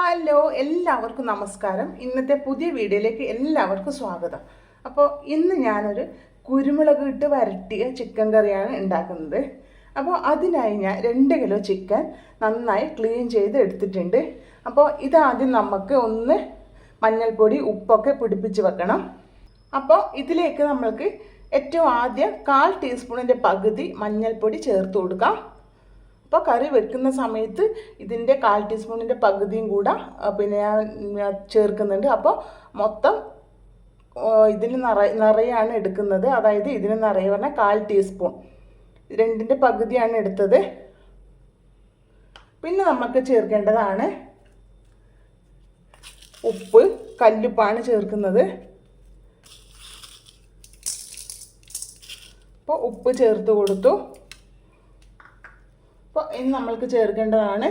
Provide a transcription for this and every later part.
Hello, എല്ലാവർക്കും നമസ്കാരം. ഇന്നത്തെ പുതിയ വീഡിയോയിലേക്ക് എല്ലാവർക്കും സ്വാഗതം. അപ്പോൾ ഇന്ന് ഞാനൊരു കുരുമുളക് ഇട്ട് വരട്ടിയ ചിക്കൻ കറിയാണ് ഉണ്ടാക്കുന്നത്. അപ്പോൾ അതിനായി ഞാൻ 2 കിലോ ചിക്കൻ നന്നായി ക്ലീൻ ചെയ്ത് എടുത്തിട്ടുണ്ട്. അപ്പോൾ ഇതാദ്യം നമുക്ക് ഒന്ന് മഞ്ഞൾപ്പൊടി ഉപ്പൊക്കെ പിടിപ്പിച്ച് വെക്കണം. അപ്പോൾ ഇതിലേക്ക് നമ്മൾക്ക് ഏറ്റവും ആദ്യം 1/4 ടീസ്പൂണിൻ്റെ പകുതി മഞ്ഞൾപ്പൊടി ചേർത്ത് കൊടുക്കാം. അപ്പോൾ കറി വെക്കുന്ന സമയത്ത് ഇതിൻ്റെ 1/4 ടീസ്പൂണിൻ്റെ പകുതിയും കൂടെ പിന്നെ ഞാൻ ചേർക്കുന്നുണ്ട്. അപ്പോൾ മൊത്തം ഇതിന് നിറയാണ് എടുക്കുന്നത്. അതായത് ഇതിന് നിറയെ പറഞ്ഞാൽ 1/4 ടീസ്പൂൺ, 2ൻ്റെ പകുതിയാണ് എടുത്തത്. പിന്നെ നമുക്ക് ചേർക്കേണ്ടതാണ് ഉപ്പ്, കല്ലുപ്പാണ് ചേർക്കുന്നത്. അപ്പോൾ ഉപ്പ് ചേർത്ത് കൊടുത്തു. അപ്പോൾ ഇനി നമ്മൾക്ക് ചേർക്കേണ്ടതാണ്,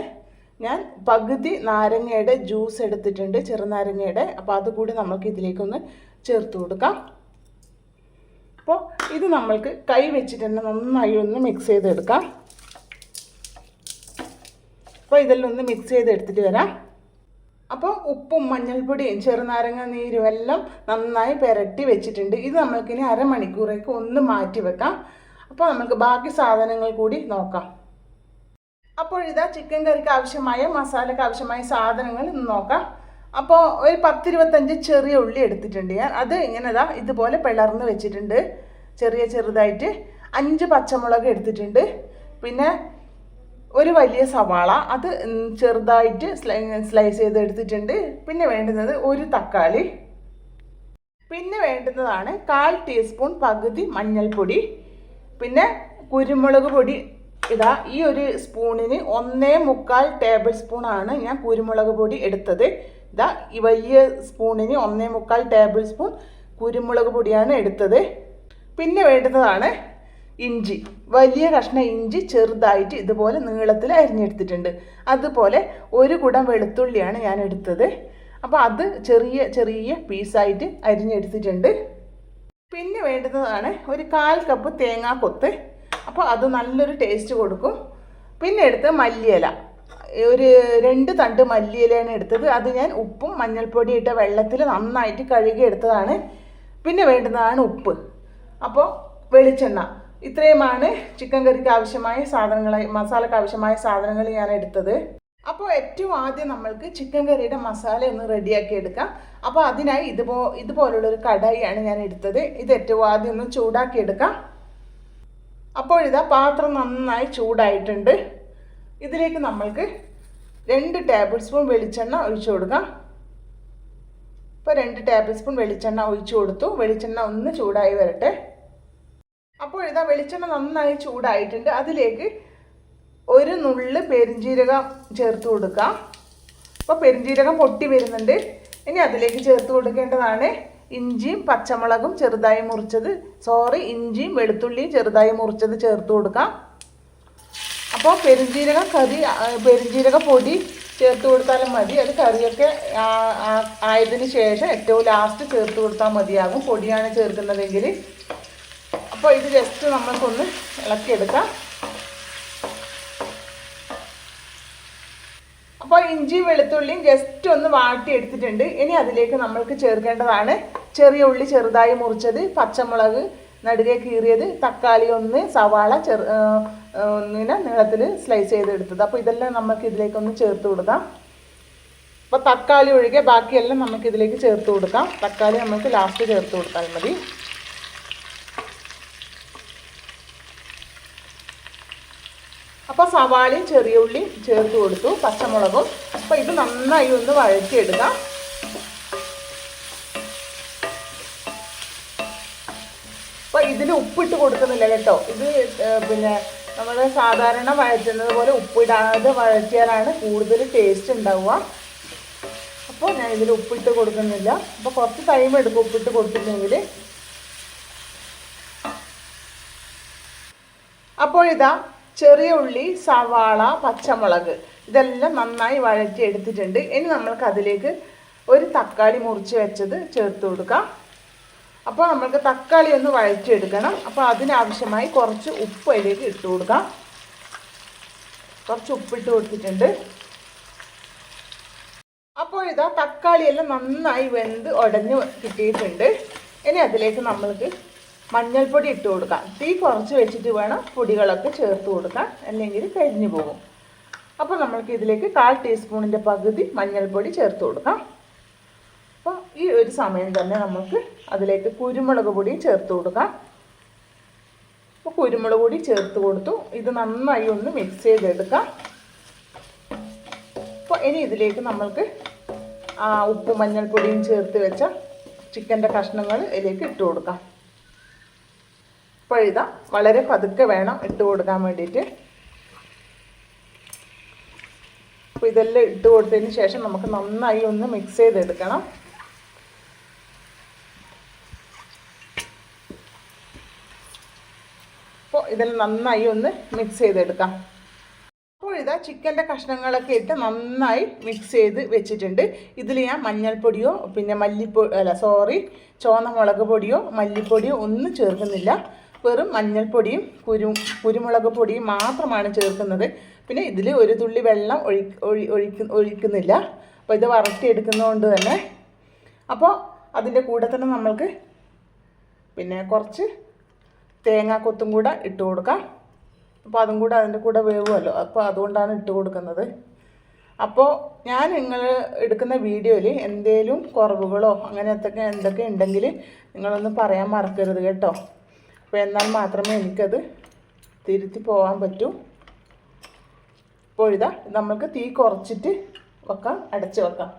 ഞാൻ പകുതി നാരങ്ങയുടെ ജ്യൂസ് എടുത്തിട്ടുണ്ട്, ചെറുനാരങ്ങയുടെ. അപ്പോൾ അതുകൂടി നമ്മൾക്ക് ഇതിലേക്കൊന്ന് ചേർത്ത് കൊടുക്കാം. അപ്പോൾ ഇത് നമ്മൾക്ക് കൈ വെച്ചിട്ട് തന്നെ നന്നായി ഒന്ന് മിക്സ് ചെയ്തെടുക്കാം. അപ്പോൾ ഇതെല്ലാം ഒന്ന് മിക്സ് ചെയ്തെടുത്തിട്ട് വരാം. അപ്പോൾ ഉപ്പും മഞ്ഞൾപ്പൊടിയും ചെറുനാരങ്ങ നീരും എല്ലാം നന്നായി പുരട്ടി വെച്ചിട്ടുണ്ട്. ഇത് നമ്മൾക്കിനി അരമണിക്കൂറേക്ക് ഒന്ന് മാറ്റി വെക്കാം. അപ്പോൾ നമുക്ക് ബാക്കി സാധനങ്ങൾ കൂടി നോക്കാം. അപ്പോൾ ഇതാ ചിക്കൻ കറിക്ക് ആവശ്യമായ മസാലയ്ക്ക് ആവശ്യമായ സാധനങ്ങൾ ഇന്ന് നോക്കാം. അപ്പോൾ ഒരു 10-25 ചെറിയ ഉള്ളി എടുത്തിട്ടുണ്ട് ഞാൻ. അത് ഇങ്ങനെ ഇതുപോലെ പിളർന്ന് വെച്ചിട്ടുണ്ട് ചെറുതായിട്ട്. 5 പച്ചമുളക് എടുത്തിട്ടുണ്ട്. പിന്നെ ഒരു വലിയ സവാള, അത് ചെറുതായിട്ട് സ്ലൈസ് ചെയ്ത് എടുത്തിട്ടുണ്ട്. പിന്നെ വേണ്ടുന്നത് ഒരു തക്കാളി. പിന്നെ വേണ്ടുന്നതാണ് 1/4 ടീസ്പൂൺ പകുതി മഞ്ഞൾപ്പൊടി. പിന്നെ കുരുമുളക് പൊടി ഇതാ ഈ ഒരു സ്പൂണിന് 1.25 ടേബിൾ സ്പൂണാണ് ഞാൻ കുരുമുളക് പൊടി എടുത്തത്. ഇതാ ഈ വലിയ സ്പൂണിന് 1.25 ടേബിൾ സ്പൂൺ കുരുമുളക് പൊടിയാണ് എടുത്തത്. പിന്നെ വേണ്ടുന്നതാണ് ഇഞ്ചി, വലിയ കഷ്ണം ഇഞ്ചി ചെറുതായിട്ട് ഇതുപോലെ നീളത്തിൽ അരിഞ്ഞെടുത്തിട്ടുണ്ട്. അതുപോലെ ഒരു കുടം വെളുത്തുള്ളിയാണ് ഞാൻ എടുത്തത്. അപ്പോൾ അത് ചെറിയ പീസായിട്ട് അരിഞ്ഞെടുത്തിട്ടുണ്ട്. പിന്നെ വേണ്ടുന്നതാണ് ഒരു 1/4 കപ്പ് തേങ്ങാക്കൊത്ത്. അപ്പോൾ അത് നല്ലൊരു ടേസ്റ്റ് കൊടുക്കും. പിന്നെ എടുത്ത് മല്ലിയില, ഒരു 2 തണ്ട് മല്ലിയിലയാണ് എടുത്തത്. അത് ഞാൻ ഉപ്പും മഞ്ഞൾപ്പൊടി ഇട്ട വെള്ളത്തിൽ നന്നായിട്ട് കഴുകി എടുത്തതാണ്. പിന്നെ വേണ്ടുന്നതാണ് ഉപ്പ്. അപ്പോൾ വെളിച്ചെണ്ണ. ഇത്രയുമാണ് ചിക്കൻ കറിക്ക് ആവശ്യമായ സാധനങ്ങൾ, മസാലയ്ക്ക് ആവശ്യമായ സാധനങ്ങൾ ഞാൻ എടുത്തത്. അപ്പോൾ ഏറ്റവും ആദ്യം നമ്മൾക്ക് ചിക്കൻ കറിയുടെ മസാല ഒന്ന് റെഡിയാക്കി എടുക്കാം. അപ്പോൾ അതിനായി ഇതുപോലുള്ളൊരു കടായിയാണ് ഞാൻ എടുത്തത്. ഇത് ഏറ്റവും ആദ്യം ഒന്ന് ചൂടാക്കി എടുക്കാം. അപ്പോൾ ഇതാ പാത്രം നന്നായി ചൂടായിട്ടുണ്ട്. ഇതിലേക്ക് നമ്മൾക്ക് 2 ടേബിൾ സ്പൂൺ വെളിച്ചെണ്ണ ഒഴിച്ചു കൊടുക്കാം. ഇപ്പോൾ 2 ടേബിൾ സ്പൂൺ വെളിച്ചെണ്ണ ഒഴിച്ചു കൊടുത്തു. വെളിച്ചെണ്ണ ഒന്ന് ചൂടായി വരട്ടെ. അപ്പോൾ ഇതാ വെളിച്ചെണ്ണ നന്നായി ചൂടായിട്ടുണ്ട്. അതിലേക്ക് ഒരു നുള്ള് പെരുംജീരകം ചേർത്ത് കൊടുക്കാം. അപ്പോൾ പെരുംജീരകം പൊട്ടി വരുന്നുണ്ട്. ഇനി അതിലേക്ക് ചേർത്ത് കൊടുക്കേണ്ടതാണ് ഇഞ്ചിയും പച്ചമുളകും ചെറുതായി മുറിച്ചത്, ഇഞ്ചിയും വെളുത്തുള്ളിയും ചെറുതായി മുറിച്ചത് ചേർത്ത് കൊടുക്കാം. അപ്പോൾ പെരുംജീരക പൊടി ചേർത്ത് കൊടുത്താലും മതി. അത് കറിയൊക്കെ ആയതിനു ശേഷം ഏറ്റവും ലാസ്റ്റ് ചേർത്ത് കൊടുത്താൽ മതിയാകും, പൊടിയാണ് ചേർക്കുന്നതെങ്കിൽ. അപ്പോൾ ഇത് ജസ്റ്റ് നമ്മൾക്കൊന്ന് ഇളക്കിയെടുക്കാം. അപ്പോൾ ഇഞ്ചിയും വെളുത്തുള്ളിയും ജസ്റ്റ് ഒന്ന് വാട്ടി എടുത്തിട്ടുണ്ട്. ഇനി അതിലേക്ക് നമ്മൾക്ക് ചേർക്കേണ്ടതാണ് ചെറിയ ഉള്ളി ചെറുതായി മുറിച്ചത്, പച്ചമുളക് നടുകെ കീറിയത്, തക്കാളി 1, സവാള ഇങ്ങനെ നീളത്തിൽ സ്ലൈസ് ചെയ്തെടുത്തത്. അപ്പോൾ ഇതെല്ലാം നമുക്ക് ഇതിലേക്കൊന്ന് ചേർത്ത് കൊടുക്കാം. അപ്പോൾ തക്കാളി ഒഴികെ ബാക്കിയെല്ലാം നമുക്ക് ഇതിലേക്ക് ചേർത്ത് കൊടുക്കാം. തക്കാളി നമുക്ക് ലാസ്റ്റ് ചേർത്ത് കൊടുത്താൽ മതി. അപ്പോൾ സവാളയും ചെറിയ ഉള്ളിയും ചേർത്ത് കൊടുത്തു, പച്ചമുളകും. അപ്പോൾ ഇത് നന്നായി ഒന്ന് വഴറ്റിയെടുക്കാം. അപ്പോൾ ഇതിൽ ഉപ്പിട്ട് കൊടുക്കുന്നില്ല കേട്ടോ. ഇത് പിന്നെ നമ്മൾ സാധാരണ വഴറ്റുന്നത് പോലെ ഉപ്പിടാതെ വഴറ്റിയാലാണ് കൂടുതൽ ടേസ്റ്റ് ഉണ്ടാവുക. അപ്പോൾ ഞാൻ ഇതിൽ ഉപ്പിട്ട് കൊടുക്കുന്നില്ല. അപ്പോൾ കുറച്ച് ടൈം എടുക്കും ഉപ്പിട്ട് കൊടുത്തിട്ടുണ്ടെങ്കിൽ. അപ്പോൾ ഇതാ ചെറിയ ഉള്ളി, സവാള, പച്ചമുളക് ഇതെല്ലാം നന്നായി വഴറ്റി എടുത്തിട്ടുണ്ട്. ഇനി നമ്മൾക്ക് അതിലേക്ക് ഒരു തക്കാളി മുറിച്ച് വെച്ചത് ചേർത്ത് കൊടുക്കാം. അപ്പോൾ നമ്മൾക്ക് തക്കാളി ഒന്ന് വഴറ്റിയെടുക്കണം. അപ്പോൾ അതിനാവശ്യമായി കുറച്ച് ഉപ്പ് അതിലേക്ക് ഇട്ട് കൊടുക്കാം. കുറച്ച് ഉപ്പിട്ട് കൊടുത്തിട്ടുണ്ട്. അപ്പോൾ ഇതാ തക്കാളിയെല്ലാം നന്നായി വെന്ത് ഉടഞ്ഞ് കിട്ടിയിട്ടുണ്ട്. ഇനി അതിലേക്ക് നമ്മൾക്ക് മഞ്ഞൾപ്പൊടി ഇട്ട് കൊടുക്കാം. തീ കുറച്ച് വെച്ചിട്ട് വേണം പൊടികളൊക്കെ ചേർത്ത് കൊടുക്കാൻ, അല്ലെങ്കിൽ കരിഞ്ഞു പോകും. അപ്പോൾ നമ്മൾക്ക് ഇതിലേക്ക് 1/4 ടീസ്പൂണിൻ്റെ പകുതി മഞ്ഞൾപ്പൊടി ചേർത്ത് കൊടുക്കാം. അപ്പോൾ ഈ ഒരു സമയം തന്നെ നമുക്ക് അതിലേക്ക് കുരുമുളക് പൊടിയും ചേർത്ത് കൊടുക്കാം. അപ്പോൾ കുരുമുളക് പൊടി ചേർത്ത് കൊടുത്തു. ഇത് നന്നായി ഒന്ന് മിക്സ് ചെയ്തെടുക്കാം. അപ്പോൾ ഇനി ഇതിലേക്ക് നമ്മൾക്ക് ഉപ്പും മഞ്ഞൾപ്പൊടിയും ചേർത്ത് വെച്ച ചിക്കൻ്റെ കഷ്ണങ്ങൾ ഇതിലേക്ക് ഇട്ട് കൊടുക്കാം. അപ്പോൾ ഇതാ വളരെ പതുക്കെ വേണം ഇട്ട് കൊടുക്കാൻ വേണ്ടിയിട്ട്. അപ്പോൾ ഇതെല്ലാം ഇട്ട് കൊടുത്തതിന് ശേഷം നമുക്ക് നന്നായി ഒന്ന് മിക്സ് ചെയ്തെടുക്കണം. അപ്പോൾ ഇതെല്ലാം നന്നായി ഒന്ന് മിക്സ് ചെയ്തെടുക്കാം. അപ്പോൾ ഇതാ ചിക്കൻ്റെ കഷ്ണങ്ങളൊക്കെ ഇട്ട് നന്നായി മിക്സ് ചെയ്ത് വെച്ചിട്ടുണ്ട്. ഇതിൽ ഞാൻ മഞ്ഞൾപ്പൊടിയോ പിന്നെ ചുവന്ന മുളക് പൊടിയോ മല്ലിപ്പൊടിയോ ഒന്നും ചേർക്കുന്നില്ല. വെറും മഞ്ഞൾപ്പൊടിയും കുരുമുളക് പൊടിയും മാത്രമാണ് ചേർക്കുന്നത്. പിന്നെ ഇതിൽ ഒരു തുള്ളി വെള്ളം ഒഴിക്കുന്നില്ല. അപ്പോൾ ഇത് വറട്ടിയെടുക്കുന്നതുകൊണ്ട് തന്നെ. അപ്പോൾ അതിൻ്റെ കൂടെ തന്നെ നമ്മൾക്ക് പിന്നെ കുറച്ച് തേങ്ങാക്കൊത്തും കൂടെ ഇട്ട് കൊടുക്കാം. അപ്പോൾ അതും കൂടെ അതിൻ്റെ കൂടെ വേവുമല്ലോ, അപ്പോൾ അതുകൊണ്ടാണ് ഇട്ട് കൊടുക്കുന്നത്. അപ്പോൾ ഞാൻ നിങ്ങൾ എടുക്കുന്ന വീഡിയോയിൽ എന്തെങ്കിലും കുറവുകളോ അങ്ങനത്തെ എന്തൊക്കെ ഉണ്ടെങ്കിൽ നിങ്ങളൊന്ന് പറയാൻ മറക്കരുത് കേട്ടോ. അപ്പോൾ എന്നാൽ മാത്രമേ എനിക്കത് തിരുത്തി പോകാൻ പറ്റൂ. അപ്പോൾ ഇതാ നമുക്ക് തീ കുറച്ചിട്ട് വെക്കാം, അടച്ച് വെക്കാം.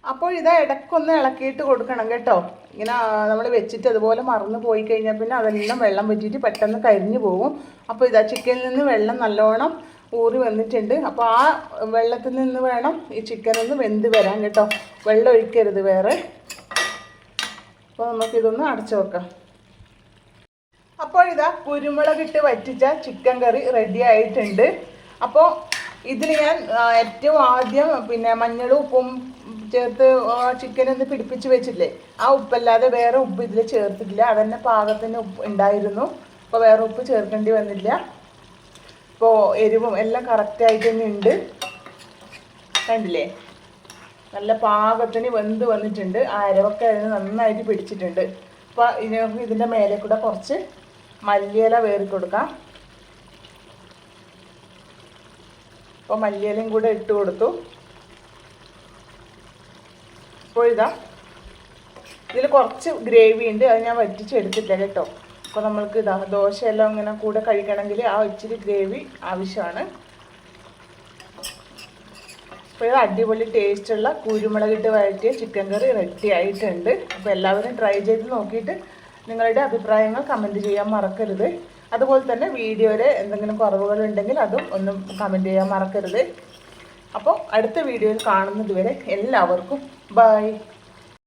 അപ്പോൾ ഇതാ ഇടയ്ക്കൊന്ന് ഇളക്കിയിട്ട് കൊടുക്കണം കേട്ടോ. ഇങ്ങനെ നമ്മൾ വെച്ചിട്ട് അതുപോലെ മറന്ന് പോയി കഴിഞ്ഞാൽ പിന്നെ അതെല്ലാം വെള്ളം പറ്റിയിട്ട് പെട്ടെന്ന് കരിഞ്ഞു പോകും. അപ്പോൾ ഇതാ ചിക്കനിൽ നിന്ന് വെള്ളം നല്ലോണം ഊറി വന്നിട്ടുണ്ട്. അപ്പോൾ ആ വെള്ളത്തിൽ നിന്ന് വേണം ഈ ചിക്കനൊന്ന് വെന്ത് വരാൻ കേട്ടോ. വെള്ളം ഒഴിക്കരുത് വേറെ. അപ്പോൾ നമുക്കിതൊന്ന് അടച്ചു വെക്കാം. അപ്പോൾ ഇതാ കുരുമുളകിട്ട് വറ്റിച്ച ചിക്കൻ കറി റെഡി ആയിട്ടുണ്ട്. അപ്പോൾ ഇതിൽ ഞാൻ ഏറ്റവും ആദ്യം പിന്നെ മഞ്ഞളും ഉപ്പും ചേർത്ത് ചിക്കനൊന്ന് പിടിപ്പിച്ച് വെച്ചില്ലേ, ആ ഉപ്പല്ലാതെ വേറെ ഉപ്പ് ഇതിൽ ചേർത്തിട്ടില്ല. അതന്നെ പാകത്തിന് ഉപ്പ് ഉണ്ടായിരുന്നു. അപ്പോൾ വേറെ ഉപ്പ് ചേർക്കേണ്ടി വന്നില്ല. ഇപ്പോൾ എരിവും എല്ലാം കറക്റ്റായിട്ട് തന്നെ ഉണ്ട്. കണ്ടില്ലേ, നല്ല പാകത്തിന് വെന്ത് വന്നിട്ടുണ്ട്. ആ അരവൊക്കെ അതിന് നന്നായിട്ട് പിടിച്ചിട്ടുണ്ട്. അപ്പോൾ ഇതിൻ്റെ മേലെ കൂടെ കുറച്ച് മല്ലിയില വേറി കൊടുക്കാം. അപ്പോൾ മല്ലിയിലയും കൂടെ ഇട്ട് കൊടുത്തു. അപ്പോൾ ഇതാ ഇതിൽ കുറച്ച് ഗ്രേവി ഉണ്ട്, അത് ഞാൻ വറ്റിച്ചെടുത്തില്ല കേട്ടോ. അപ്പോൾ നമ്മൾക്ക് ഇതാ ദോശയെല്ലാം ഇങ്ങനെ കൂടെ കഴിക്കണമെങ്കിൽ ആ ഇച്ചിരി ഗ്രേവി ആവശ്യമാണ്. അപ്പോൾ ഇത് അടിപൊളി ടേസ്റ്റുള്ള കുരുമുളകിട്ട് വഴറ്റിയ ചിക്കൻ കറി റെഡി ആയിട്ടുണ്ട്. അപ്പോൾ എല്ലാവരും ട്രൈ ചെയ്ത് നോക്കിയിട്ട് നിങ്ങളുടെ അഭിപ്രായങ്ങൾ കമൻറ്റ് ചെയ്യാൻ മറക്കരുത്. അതുപോലെ തന്നെ വീഡിയോയിൽ എന്തെങ്കിലും കുറവുകളുണ്ടെങ്കിൽ അതും ഒന്ന് കമൻറ്റ് ചെയ്യാൻ മറക്കരുത്. അപ്പോൾ അടുത്ത വീഡിയോയിൽ കാണുന്നത് വരെ എല്ലാവർക്കും ബൈ.